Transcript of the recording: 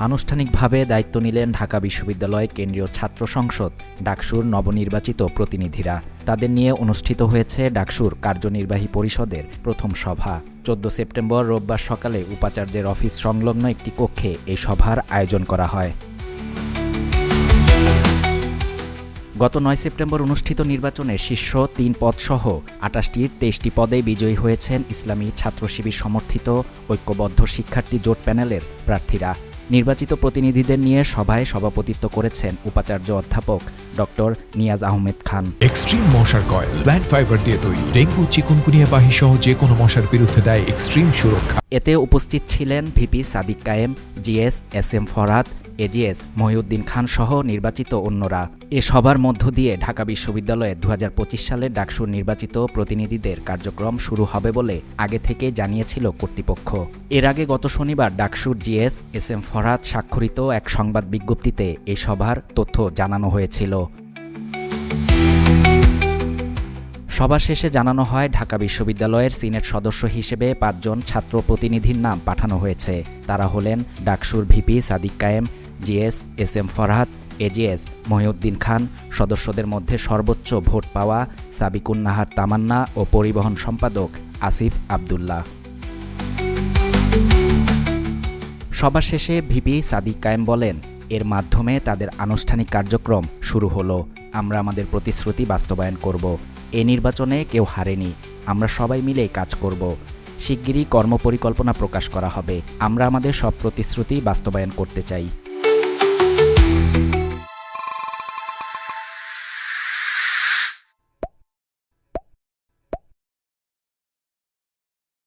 আনুষ্ঠানিকভাবে দায়িত্ব নিলেন ঢাকা বিশ্ববিদ্যালয় কেন্দ্রীয় ছাত্র সংসদ ডাকসুর নবনির্বাচিত প্রতিনিধিরা। তাদের নিয়ে অনুষ্ঠিত হয়েছে ডাকসুর কার্যনির্বাহী পরিষদের প্রথম সভা। 14 সেপ্টেম্বর রোববার সকালে উপাচার্যের অফিস সংলগ্ন একটি কক্ষে এই সভার আয়োজন করা হয়। গত 9 সেপ্টেম্বর অনুষ্ঠিত নির্বাচনে শীর্ষ 3 পদসহ 28টির 23টি পদে বিজয়ী হয়েছেন ইসলামী ছাত্র শিবির সমর্থিত ঐক্যবদ্ধ শিক্ষার্থী জোট প্যানেলের প্রার্থীরা। নির্বাচিত প্রতিনিধিদের নিয়ে সভায় সভাপতিত্ব করেছেন উপাচার্য অধ্যাপক ডক্টর নিয়াজ আহমেদ খান। এক্সট্রিম মশার কয়েল প্ল্যান্ট ফাইবার দিয়ে তৈরি, ডেঙ্গু চিকুনগুনিয়া বাহি সহ যে কোনো মশার বিরুদ্ধে দেয় এক্সট্রিম সুরক্ষা। এতে উপস্থিত ছিলেন VP Sadiq Kayem, GS SM Farhad, AGS Mohiuddin Khan সহ নির্বাচিত অন্যরা। এ সভার মধ্য দিয়ে ঢাকা বিশ্ববিদ্যালয়ে 2025 সালের ডাকসুর নির্বাচিত প্রতিনিধিদের কার্যক্রম শুরু হবে বলে আগে থেকে জানিয়েছিল কর্তৃপক্ষ। এর আগে গত শনিবার ডাকসুর জিএস এসএম ফরহাদ স্বাক্ষরিত এক সংবাদ বিজ্ঞপ্তিতে এ সভার তথ্য জানানো হয়েছিল। সভা শেষে জানানো হয় ঢাকা বিশ্ববিদ্যালয়ের সিনেট সদস্য হিসেবে 5 জন ছাত্র প্রতিনিধির নাম পাঠানো হয়েছে। তারা হলেন ডাকসুর VP Sadiq Kayem, GS SM Farhad, AGS Mohiuddin Khan, সদস্যদের মধ্যে সর্বোচ্চ ভোট পাওয়া সাবিকুন নাহার তামান্না ও পরিবহন সম্পাদক আসিফ আবদুল্লাহ। সভা শেষে ভিপি সাদিক কায়েম বলেন, এর মাধ্যমে তাদের আনুষ্ঠানিক কার্যক্রম শুরু হলো। আমরা আমাদের প্রতিশ্রুতি বাস্তবায়ন করব। এ নির্বাচনে কেউ হারেনি, আমরা সবাই মিলেই কাজ করব। শিগগিরই কর্মপরিকল্পনা প্রকাশ করা হবে। আমরা আমাদের সব প্রতিশ্রুতি বাস্তবায়ন করতে চাই।